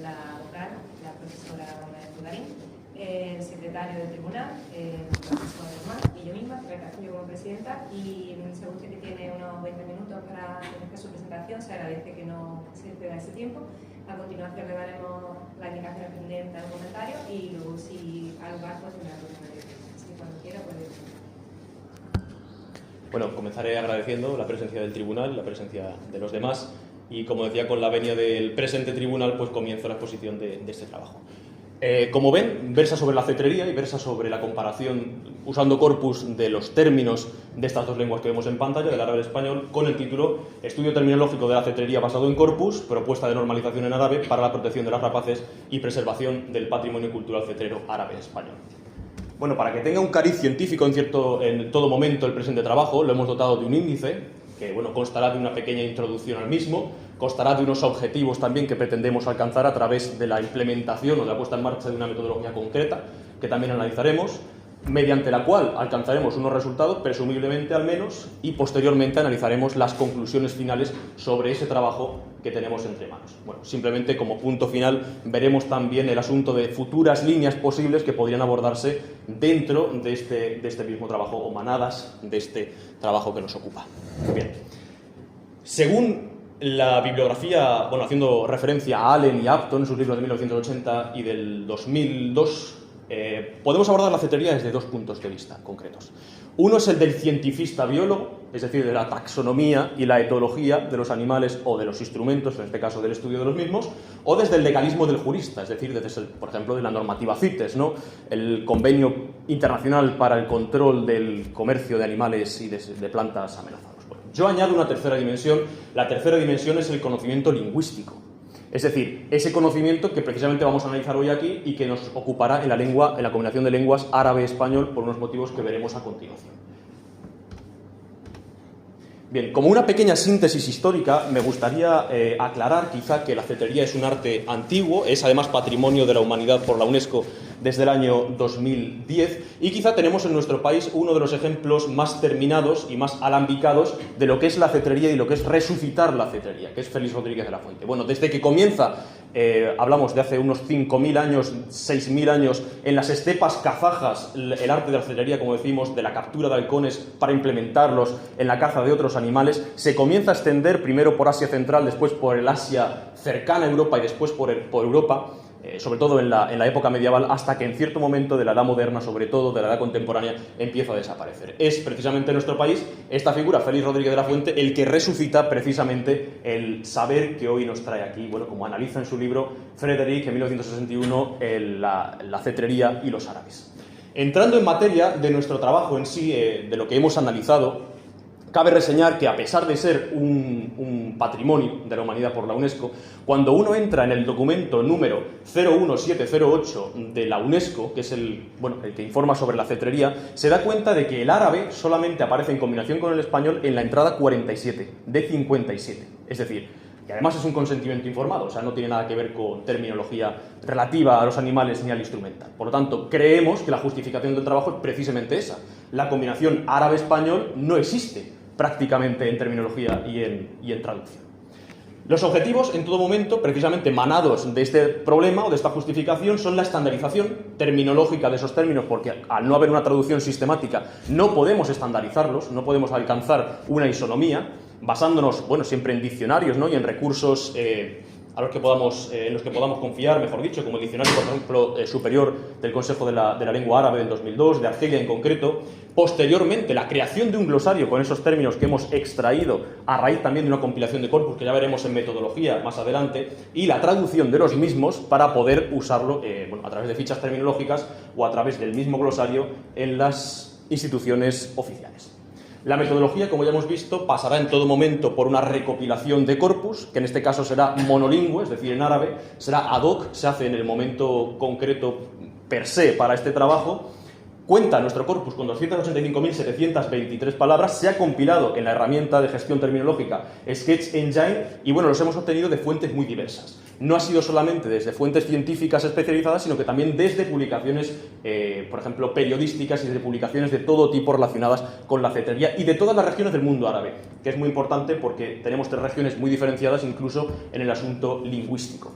la vocal, la profesora Tugarín, el secretario del tribunal, el profesor Germán y yo misma, yo como presidenta, y según usted que tiene unos 20 minutos para hacer su presentación, se agradece que no se exceda ese tiempo. A continuación le daremos la indicación pendiente al comentario y luego si al lugar pues tendrá que si cuando quiera puede. Bueno, comenzaré agradeciendo la presencia del tribunal, la presencia de los demás y, como decía, con la venia del presente tribunal, pues comienzo la exposición de este trabajo. Como ven, versa sobre la cetrería y versa sobre la comparación, usando corpus, de los términos de estas dos lenguas que vemos en pantalla, del árabe y el español, con el título Estudio terminológico de la cetrería basado en corpus, propuesta de normalización en árabe para la protección de las rapaces y preservación del patrimonio cultural cetrero árabe-español. Bueno, para que tenga un cariz científico en todo momento el presente trabajo, lo hemos dotado de un índice que, bueno, constará de una pequeña introducción al mismo, constará de unos objetivos también que pretendemos alcanzar a través de la implementación o de la puesta en marcha de una metodología concreta, que también analizaremos, mediante la cual alcanzaremos unos resultados, presumiblemente al menos, y posteriormente analizaremos las conclusiones finales sobre ese trabajo que tenemos entre manos. Bueno, simplemente como punto final veremos también el asunto de futuras líneas posibles que podrían abordarse dentro de este mismo trabajo o manadas de este trabajo que nos ocupa. Bien. Según la bibliografía, bueno, haciendo referencia a Allen y Upton en sus libros de 1980 y del 2002, podemos abordar la cetrería desde dos puntos de vista concretos. Uno es el del cientifista biólogo, es decir, de la taxonomía y la etología de los animales o de los instrumentos, en este caso del estudio de los mismos, o desde el legalismo del jurista, es decir, desde, por ejemplo, de la normativa CITES, ¿no? El Convenio Internacional para el Control del Comercio de Animales y de Plantas Amenazadas. Bueno, yo añado una tercera dimensión. La tercera dimensión es el conocimiento lingüístico. Es decir, ese conocimiento que precisamente vamos a analizar hoy aquí y que nos ocupará en la combinación de lenguas árabe-español por unos motivos que veremos a continuación. Bien, como una pequeña síntesis histórica, me gustaría aclarar quizá que la cetrería es un arte antiguo, es además patrimonio de la humanidad por la UNESCO desde el año 2010 y quizá tenemos en nuestro país uno de los ejemplos más terminados y más alambicados de lo que es la cetrería y lo que es resucitar la cetrería, que es Félix Rodríguez de la Fuente. Bueno, desde que comienza, hablamos de hace unos 5.000 años, 6.000 años, en las estepas kazajas, el arte de la cetrería, como decimos, de la captura de halcones para implementarlos en la caza de otros animales, se comienza a extender primero por Asia Central, después por el Asia cercana a Europa y después por Europa, sobre todo en la época medieval, hasta que en cierto momento de la edad moderna, sobre todo de la edad contemporánea, empieza a desaparecer. Es precisamente en nuestro país esta figura, Félix Rodríguez de la Fuente, el que resucita precisamente el saber que hoy nos trae aquí, bueno, como analiza en su libro Frederick en 1961, la cetrería y los árabes. Entrando en materia de nuestro trabajo en sí, de lo que hemos analizado, cabe reseñar que, a pesar de ser un patrimonio de la humanidad por la UNESCO, cuando uno entra en el documento número 01708 de la UNESCO, que es el que informa sobre la cetrería, se da cuenta de que el árabe solamente aparece en combinación con el español en la entrada 47, de 57. Es decir, que además es un consentimiento informado, o sea, no tiene nada que ver con terminología relativa a los animales ni al instrumental. Por lo tanto, creemos que la justificación del trabajo es precisamente esa. La combinación árabe-español no existe prácticamente en terminología y en traducción. Los objetivos, en todo momento, precisamente manados de este problema o de esta justificación, son la estandarización terminológica de esos términos, porque al no haber una traducción sistemática no podemos estandarizarlos, no podemos alcanzar una isonomía, basándonos, siempre en diccionarios, ¿no? Y en recursos en los que podamos confiar, mejor dicho, como el diccionario, por ejemplo, superior del Consejo de la Lengua Árabe del 2002, de Argelia en concreto. Posteriormente, la creación de un glosario con esos términos que hemos extraído a raíz también de una compilación de corpus que ya veremos en metodología más adelante, y la traducción de los mismos para poder usarlo a través de fichas terminológicas o a través del mismo glosario en las instituciones oficiales. La metodología, como ya hemos visto, pasará en todo momento por una recopilación de corpus, que en este caso será monolingüe, es decir, en árabe, será ad hoc, se hace en el momento concreto per se para este trabajo, Cuenta nuestro corpus con 285.723 palabras, se ha compilado en la herramienta de gestión terminológica Sketch Engine y bueno, los hemos obtenido de fuentes muy diversas. No ha sido solamente desde fuentes científicas especializadas, sino que también desde publicaciones, por ejemplo, periodísticas y desde publicaciones de todo tipo relacionadas con la cetrería y de todas las regiones del mundo árabe, que es muy importante porque tenemos 3 regiones muy diferenciadas incluso en el asunto lingüístico.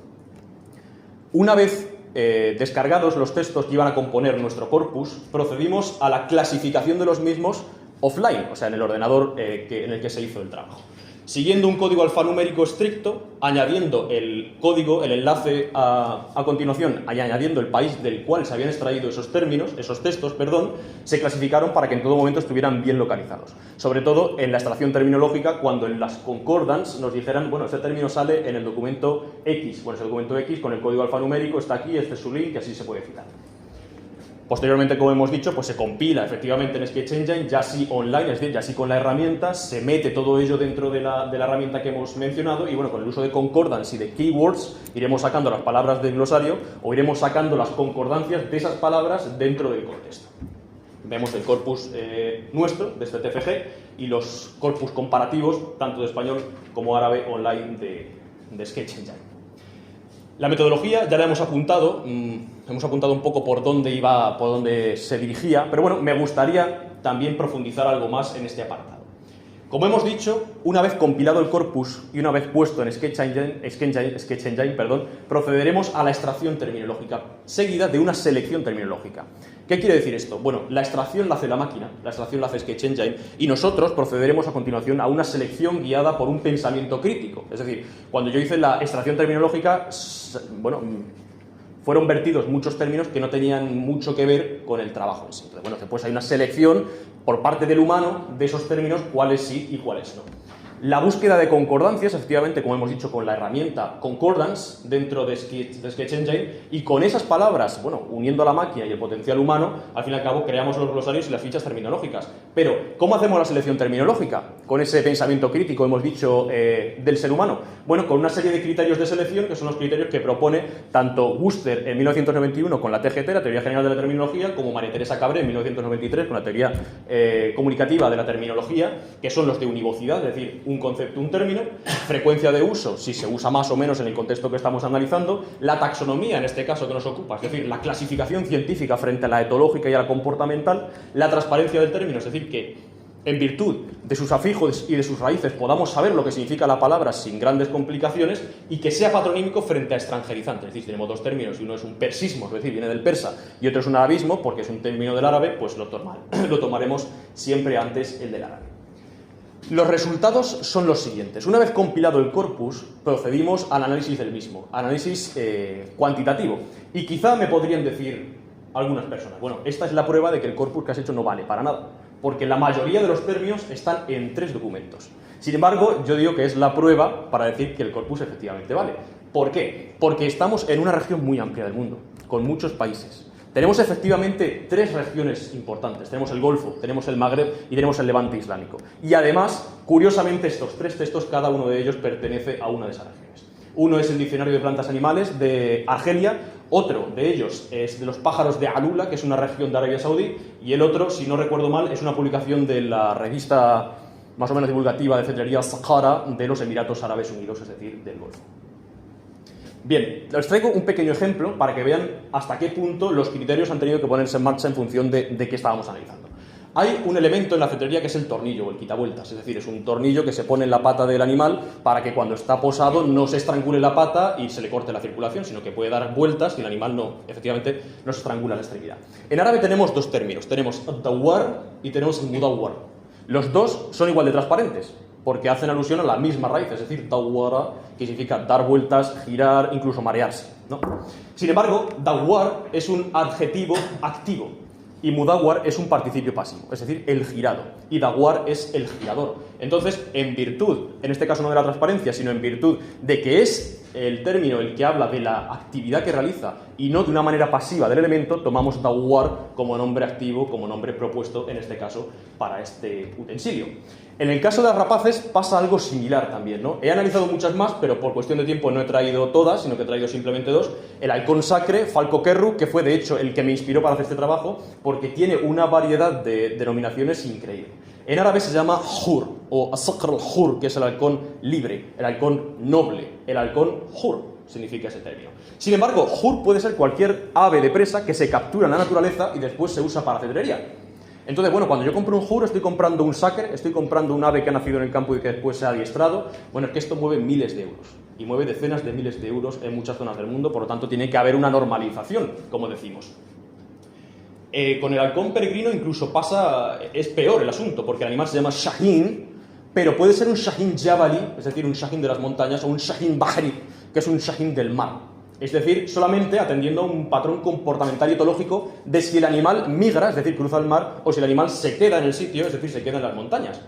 Una vez descargados los textos que iban a componer nuestro corpus, procedimos a la clasificación de los mismos offline, o sea, en el ordenador en el que se hizo el trabajo. Siguiendo un código alfanumérico estricto, añadiendo el código, el enlace a continuación, y añadiendo el país del cual se habían extraído esos textos, se clasificaron para que en todo momento estuvieran bien localizados. Sobre todo en la extracción terminológica, cuando en las concordance nos dijeran, bueno, este término sale en el documento X, bueno, ese documento X con el código alfanumérico está aquí, este es su link, y así se puede citar. Posteriormente, como hemos dicho, pues se compila efectivamente en Sketch Engine, ya sí online, es decir, ya sí con la herramienta, se mete todo ello dentro de la herramienta que hemos mencionado y bueno, con el uso de concordance y de keywords iremos sacando las palabras del glosario o iremos sacando las concordancias de esas palabras dentro del contexto. Vemos el corpus nuestro, de este TFG, y los corpus comparativos, tanto de español como árabe online de Sketch Engine. La metodología ya la hemos apuntado un poco por dónde se dirigía, pero bueno, me gustaría también profundizar algo más en este apartado. Como hemos dicho, una vez compilado el corpus y una vez puesto en Sketch Engine, procederemos a la extracción terminológica, seguida de una selección terminológica. ¿Qué quiere decir esto? Bueno, la extracción la hace la máquina, la extracción la hace Sketch Engine, y nosotros procederemos a continuación a una selección guiada por un pensamiento crítico. Es decir, cuando yo hice la extracción terminológica, bueno, fueron vertidos muchos términos que no tenían mucho que ver con el trabajo en sí. Entonces, bueno, después hay una selección por parte del humano de esos términos, cuáles sí y cuáles no. La búsqueda de concordancias, efectivamente, como hemos dicho, con la herramienta Concordance dentro de Sketch Engine, y con esas palabras, bueno, uniendo a la máquina y el potencial humano, al fin y al cabo creamos los glosarios y las fichas terminológicas. Pero, ¿cómo hacemos la selección terminológica? Con ese pensamiento crítico, hemos dicho, del ser humano. Bueno, con una serie de criterios de selección, que son los criterios que propone tanto Wooster en 1991 con la TGT, la Teoría General de la Terminología, como María Teresa Cabré en 1993 con la Teoría Comunicativa de la Terminología, que son los de univocidad, es decir, un concepto, un término, frecuencia de uso, si se usa más o menos en el contexto que estamos analizando, la taxonomía, en este caso que nos ocupa, es decir, la clasificación científica frente a la etológica y a la comportamental, la transparencia del término, es decir, que en virtud de sus afijos y de sus raíces podamos saber lo que significa la palabra sin grandes complicaciones y que sea patronímico frente a extranjerizantes. Es decir, tenemos dos términos, y uno es un persismo, es decir, viene del persa, y otro es un arabismo, porque es un término del árabe, pues lo tomaremos siempre antes el del árabe. Los resultados son los siguientes. Una vez compilado el corpus, procedimos al análisis del mismo, análisis cuantitativo. Y quizá me podrían decir algunas personas, bueno, esta es la prueba de que el corpus que has hecho no vale para nada, porque la mayoría de los términos están en 3 documentos. Sin embargo, yo digo que es la prueba para decir que el corpus efectivamente vale. ¿Por qué? Porque estamos en una región muy amplia del mundo, con muchos países. Tenemos efectivamente 3 regiones importantes. Tenemos el Golfo, tenemos el Magreb y tenemos el Levante Islámico. Y además, curiosamente, estos 3 textos, cada uno de ellos pertenece a una de esas regiones. Uno es el Diccionario de Plantas Animales de Argelia, otro de ellos es de los pájaros de Alula, que es una región de Arabia Saudí, y el otro, si no recuerdo mal, es una publicación de la revista más o menos divulgativa de cetrería Sahara de los Emiratos Árabes Unidos, es decir, del Golfo. Bien, les traigo un pequeño ejemplo para que vean hasta qué punto los criterios han tenido que ponerse en marcha en función de qué estábamos analizando. Hay un elemento en la cetrería que es el tornillo o el quitavueltas, es decir, es un tornillo que se pone en la pata del animal para que cuando está posado no se estrangule la pata y se le corte la circulación, sino que puede dar vueltas y el animal efectivamente no se estrangula la extremidad. En árabe tenemos 2 términos, tenemos ad-dawwar y tenemos el mudawwar. Los dos son igual de transparentes, porque hacen alusión a la misma raíz, es decir, dawwara, que significa dar vueltas, girar, incluso marearse, ¿no? Sin embargo, dawwar es un adjetivo activo y mudawwar es un participio pasivo, es decir, el girado, y dawwar es el girador. Entonces, en virtud, en este caso no de la transparencia, sino en virtud de que es el término el que habla de la actividad que realiza y no de una manera pasiva del elemento, tomamos dawar como nombre activo, como nombre propuesto, en este caso, para este utensilio. En el caso de las rapaces pasa algo similar también, ¿no? He analizado muchas más, pero por cuestión de tiempo no he traído todas, sino que he traído simplemente dos. El halcón sacre, Falco Kerru, que fue de hecho el que me inspiró para hacer este trabajo, porque tiene una variedad de denominaciones increíble. En árabe se llama hur, o asaqr al-hur, que es el halcón libre, el halcón noble, el halcón hur, significa ese término. Sin embargo, hur puede ser cualquier ave de presa que se captura en la naturaleza y después se usa para cetrería. Entonces, bueno, cuando yo compro un hur, estoy comprando un sacre, estoy comprando un ave que ha nacido en el campo y que después se ha adiestrado. Bueno, es que esto mueve miles de euros, y mueve decenas de miles de euros en muchas zonas del mundo, por lo tanto tiene que haber una normalización, como decimos. Con el halcón peregrino incluso es peor el asunto, porque el animal se llama shahin, pero puede ser un shahin jabali, es decir, un shahin de las montañas, o un shahin bahri, que es un shahin del mar. Es decir, solamente atendiendo a un patrón comportamental y etológico de si el animal migra, es decir, cruza el mar, o si el animal se queda en el sitio, es decir, se queda en las montañas.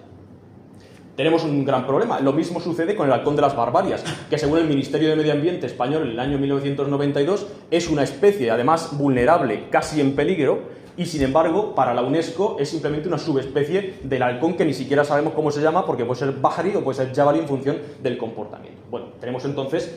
Tenemos un gran problema. Lo mismo sucede con el halcón de las Barbarias, que según el Ministerio de Medio Ambiente español en el año 1992 es una especie, además vulnerable, casi en peligro, y sin embargo, para la UNESCO es simplemente una subespecie del halcón que ni siquiera sabemos cómo se llama, porque puede ser bahari o puede ser jabali en función del comportamiento. Bueno, tenemos entonces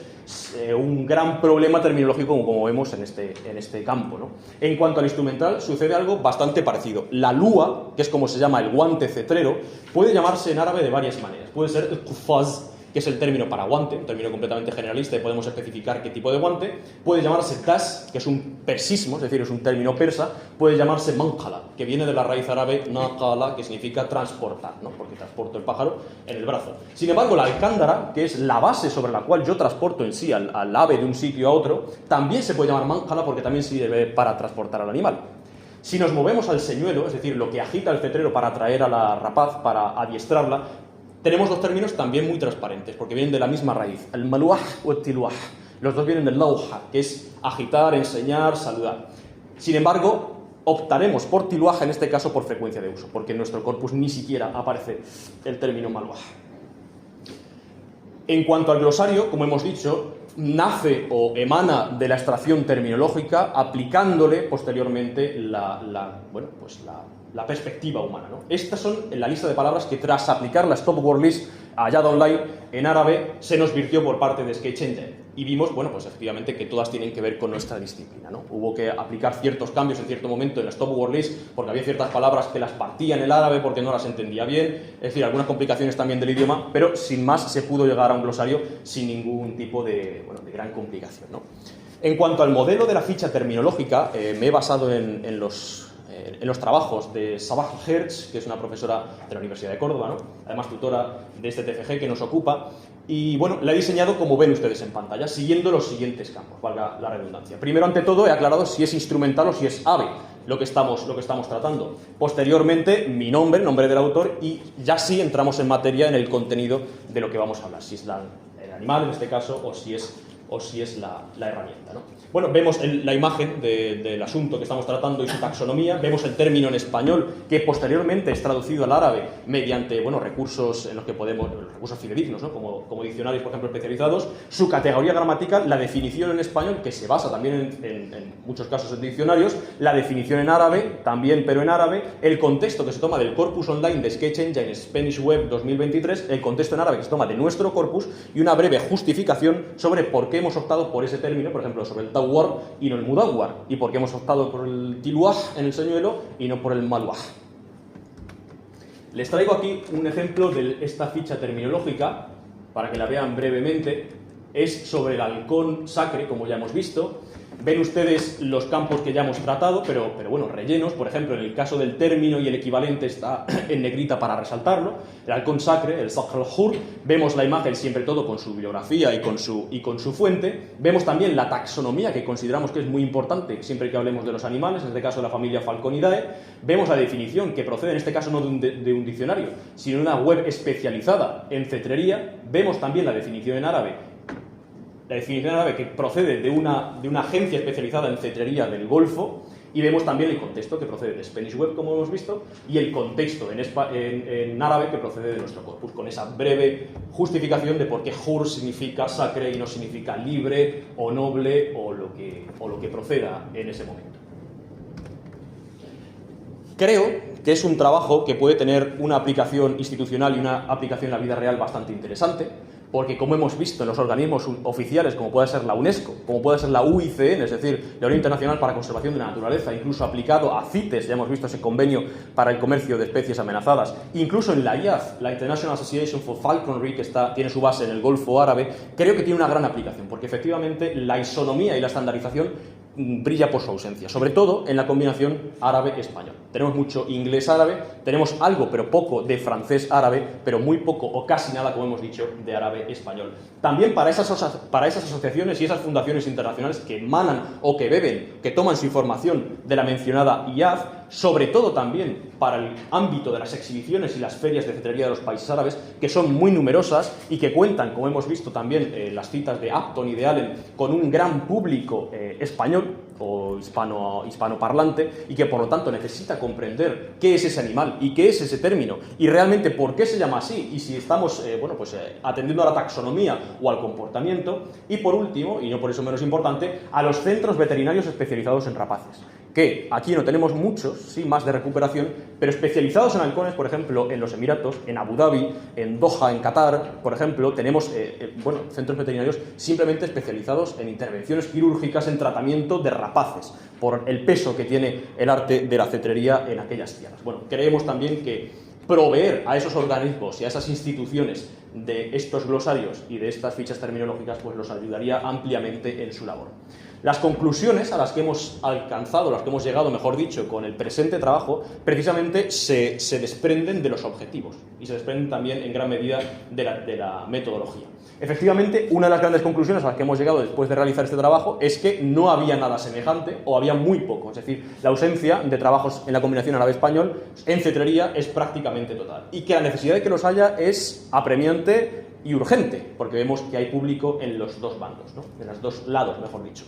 un gran problema terminológico, como vemos en este campo, ¿no? En cuanto al instrumental, sucede algo bastante parecido. La lúa, que es como se llama el guante cetrero, puede llamarse en árabe de varias maneras. Puede ser el qufaz, que es el término para guante, un término completamente generalista y podemos especificar qué tipo de guante. Puede llamarse das, que es un persismo, es decir, es un término persa. Puede llamarse manqala, que viene de la raíz árabe naqala, que significa transportar, ¿no? Porque transporto el pájaro en el brazo. Sin embargo, la alcándara, que es la base sobre la cual yo transporto en sí al ave de un sitio a otro, también se puede llamar manqala porque también sirve para transportar al animal. Si nos movemos al señuelo, es decir, lo que agita el cetrero para atraer a la rapaz, para adiestrarla, tenemos dos términos también muy transparentes, porque vienen de la misma raíz, el maluah o el tiluah. Los dos vienen del lauha, que es agitar, enseñar, saludar. Sin embargo, optaremos por tiluah en este caso por frecuencia de uso, porque en nuestro corpus ni siquiera aparece el término maluah. En cuanto al glosario, como hemos dicho, nace o emana de la extracción terminológica, aplicándole posteriormente la perspectiva humana, ¿no? Estas son la lista de palabras que tras aplicar la Stop Word List hallada online en árabe se nos virtió por parte de Sketch Engine y vimos, bueno, pues efectivamente que todas tienen que ver con nuestra disciplina, ¿no? Hubo que aplicar ciertos cambios en cierto momento en la Stop Word List porque había ciertas palabras que las partía en el árabe porque no las entendía bien, es decir, algunas complicaciones también del idioma, pero sin más se pudo llegar a un glosario sin ningún tipo de gran complicación, ¿no? En cuanto al modelo de la ficha terminológica, me he basado en los trabajos de Sabah Hertz, que es una profesora de la Universidad de Córdoba, ¿no? Además tutora de este TFG que nos ocupa, y bueno, la he diseñado como ven ustedes en pantalla, siguiendo los siguientes campos, valga la redundancia. Primero, ante todo, he aclarado si es instrumental o si es ave lo que estamos tratando. Posteriormente, mi nombre, nombre del autor, y ya sí entramos en materia en el contenido de lo que vamos a hablar, si es el animal en este caso o si es la herramienta, ¿no? Bueno, vemos la imagen del asunto que estamos tratando y su taxonomía, vemos el término en español que posteriormente es traducido al árabe mediante, bueno, recursos en los que recursos fidedignos, ¿no? Como diccionarios, por ejemplo, especializados, su categoría gramatical, la definición en español, que se basa también en muchos casos en diccionarios, la definición en árabe, también pero en árabe, el contexto que se toma del corpus online de Sketch Engine Spanish Web 2023, el contexto en árabe que se toma de nuestro corpus y una breve justificación sobre por qué hemos optado por ese término, por ejemplo, sobre el tawar y no el mudawar, y por qué hemos optado por el tiluah en el señuelo y no por el maluah. Les traigo aquí un ejemplo de esta ficha terminológica, para que la vean brevemente. Es sobre el halcón sacre, como ya hemos visto. Ven ustedes los campos que ya hemos tratado, pero bueno, rellenos. Por ejemplo, en el caso del término y el equivalente está en negrita para resaltarlo. El halcón sacre, el sacre al-hur. Vemos la imagen siempre todo con su bibliografía y con su fuente. Vemos también la taxonomía, que consideramos que es muy importante siempre que hablemos de los animales, en este caso de la familia Falconidae. Vemos la definición, que procede en este caso no de un diccionario, sino de una web especializada en cetrería. Vemos también la definición en árabe. La definición árabe que procede de una agencia especializada en cetrería del Golfo, Y vemos también el contexto que procede de Spanish Web, como hemos visto, y el contexto en árabe que procede de nuestro corpus, con esa breve justificación de por qué hur significa sacre y no significa libre o noble o lo que proceda en ese momento. Creo que es un trabajo que puede tener una aplicación institucional y una aplicación en la vida real bastante interesante, porque como hemos visto en los organismos oficiales, como puede ser la UNESCO, como puede ser la UICN, es decir, la Unión Internacional para la Conservación de la Naturaleza, incluso aplicado a CITES, ya hemos visto ese convenio para el comercio de especies amenazadas, incluso en la IAF, la International Association for Falconry, que tiene su base en el Golfo Árabe, creo que tiene una gran aplicación, porque efectivamente la isonomía y la estandarización brilla por su ausencia, sobre todo en la combinación árabe-español. Tenemos mucho inglés-árabe, tenemos algo, pero poco, de francés-árabe, pero muy poco o casi nada, como hemos dicho, de árabe-español. También para esas asociaciones y esas fundaciones internacionales que emanan o que beben, que toman su información de la mencionada IAF, sobre todo también para el ámbito de las exhibiciones y las ferias de cetrería de los países árabes, que son muy numerosas y que cuentan, como hemos visto también las citas de Upton y de Allen, con un gran público español o hispanoparlante, y que por lo tanto necesita comprender qué es ese animal y qué es ese término y realmente por qué se llama así y si estamos atendiendo a la taxonomía o al comportamiento. Y por último, y no por eso menos importante, a los centros veterinarios especializados en rapaces, que aquí no tenemos muchos, sí, más de recuperación, pero especializados en halcones, por ejemplo, en los Emiratos, en Abu Dhabi, en Doha, en Qatar, por ejemplo, tenemos centros veterinarios simplemente especializados en intervenciones quirúrgicas, en tratamiento de rapaces, por el peso que tiene el arte de la cetrería en aquellas tierras. Bueno, creemos también que proveer a esos organismos y a esas instituciones de estos glosarios y de estas fichas terminológicas pues los ayudaría ampliamente en su labor. Las conclusiones a las que hemos alcanzado, las que hemos llegado, mejor dicho, con el presente trabajo, precisamente se desprenden de los objetivos y se desprenden también en gran medida de la metodología. Efectivamente, una de las grandes conclusiones a las que hemos llegado después de realizar este trabajo es que no había nada semejante o había muy poco, es decir, la ausencia de trabajos en la combinación árabe-español en cetrería es prácticamente total y que la necesidad de que los haya es apremiante y urgente, porque vemos que hay público en los dos bandos, ¿no? En los dos lados, mejor dicho.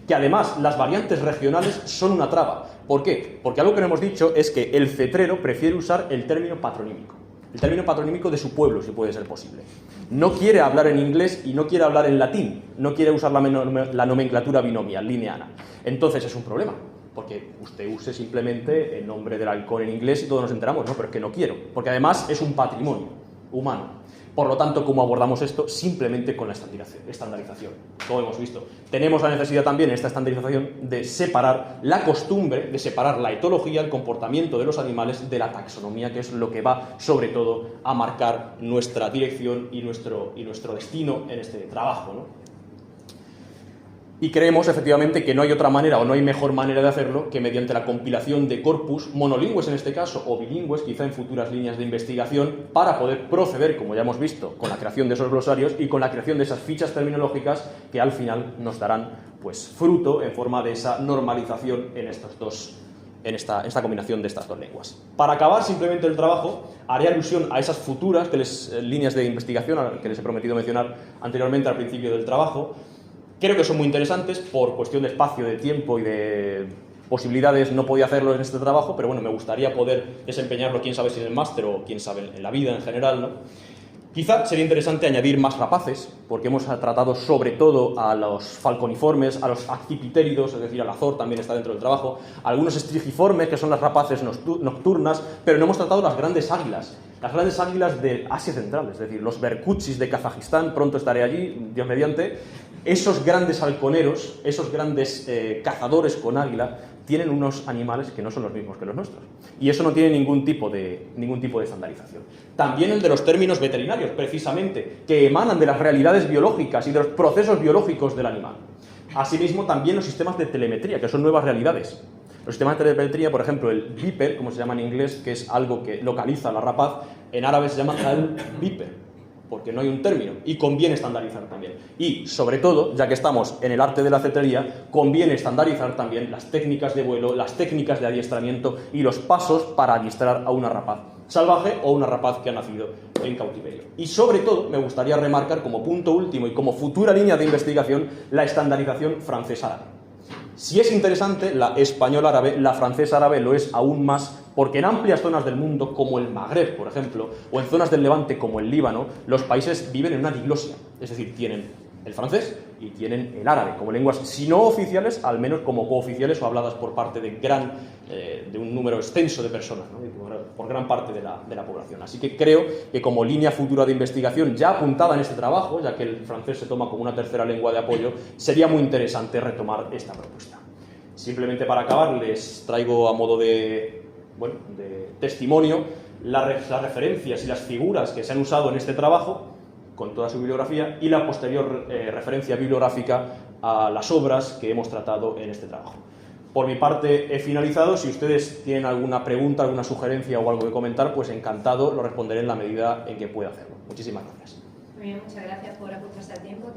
Que además las variantes regionales son una traba. ¿Por qué? Porque algo que no hemos dicho es que el cetrero prefiere usar el término patronímico. El término patronímico de su pueblo, si puede ser posible. No quiere hablar en inglés y no quiere hablar en latín. No quiere usar la nomenclatura binomial, lineana. Entonces es un problema, porque usted use simplemente el nombre del halcón en inglés y todos nos enteramos, ¿no? Pero es que no quiero, porque además es un patrimonio humano. Por lo tanto, ¿cómo abordamos esto? Simplemente con la estandarización, como hemos visto. Tenemos la necesidad también en esta estandarización de separar la costumbre, de separar la etología, el comportamiento de los animales de la taxonomía, que es lo que va, sobre todo, a marcar nuestra dirección y nuestro destino en este trabajo, ¿no? Y creemos, efectivamente, que no hay otra manera o no hay mejor manera de hacerlo que mediante la compilación de corpus, monolingües en este caso, o bilingües, quizá en futuras líneas de investigación, para poder proceder, como ya hemos visto, con la creación de esos glosarios y con la creación de esas fichas terminológicas que al final nos darán pues, fruto en forma de esa normalización en esta combinación de estas dos lenguas. Para acabar simplemente el trabajo, haré alusión a esas futuras líneas de investigación que les he prometido mencionar anteriormente al principio del trabajo. Creo que son muy interesantes, por cuestión de espacio, de tiempo y de posibilidades no podía hacerlo en este trabajo, pero bueno, me gustaría poder desempeñarlo, quién sabe si en el máster o quién sabe en la vida en general, ¿no? Quizá sería interesante añadir más rapaces, porque hemos tratado sobre todo a los falconiformes, a los accipitéridos, es decir, al azor también está dentro del trabajo, a algunos estrigiformes, que son las rapaces nocturnas, pero no hemos tratado las grandes águilas de Asia Central, es decir, los berkutsis de Kazajistán, pronto estaré allí, Dios mediante. Esos grandes halconeros, esos grandes cazadores con águila, tienen unos animales que no son los mismos que los nuestros. Y eso no tiene ningún tipo de estandarización. También el de los términos veterinarios, precisamente, que emanan de las realidades biológicas y de los procesos biológicos del animal. Asimismo, también los sistemas de telemetría, que son nuevas realidades. Los sistemas de telemetría, por ejemplo, el viper, como se llama en inglés, que es algo que localiza a la rapaz, en árabe se llama al-viper, porque no hay un término, y conviene estandarizar también. Y, sobre todo, ya que estamos en el arte de la cetrería, conviene estandarizar también las técnicas de vuelo, las técnicas de adiestramiento y los pasos para adiestrar a una rapaz salvaje o una rapaz que ha nacido en cautiverio. Y, sobre todo, me gustaría remarcar como punto último y como futura línea de investigación la estandarización francés-árabe. Si es interesante, la español-árabe, la francesa-árabe lo es aún más, porque en amplias zonas del mundo, como el Magreb, por ejemplo, o en zonas del Levante, como el Líbano, los países viven en una diglosia, es decir, tienen el francés y tienen el árabe como lenguas, si no oficiales, al menos como cooficiales o habladas por parte de un número extenso de personas, ¿no? Por gran parte de la población. Así que creo que como línea futura de investigación ya apuntada en este trabajo, ya que el francés se toma como una tercera lengua de apoyo, sería muy interesante retomar esta propuesta. Simplemente para acabar, les traigo a modo de testimonio las referencias y las figuras que se han usado en este trabajo, con toda su bibliografía, y la posterior referencia bibliográfica a las obras que hemos tratado en este trabajo. Por mi parte he finalizado. Si ustedes tienen alguna pregunta, alguna sugerencia o algo que comentar, pues encantado, lo responderé en la medida en que pueda hacerlo. Muchísimas gracias. Muy bien, muchas gracias por ajustarse al tiempo.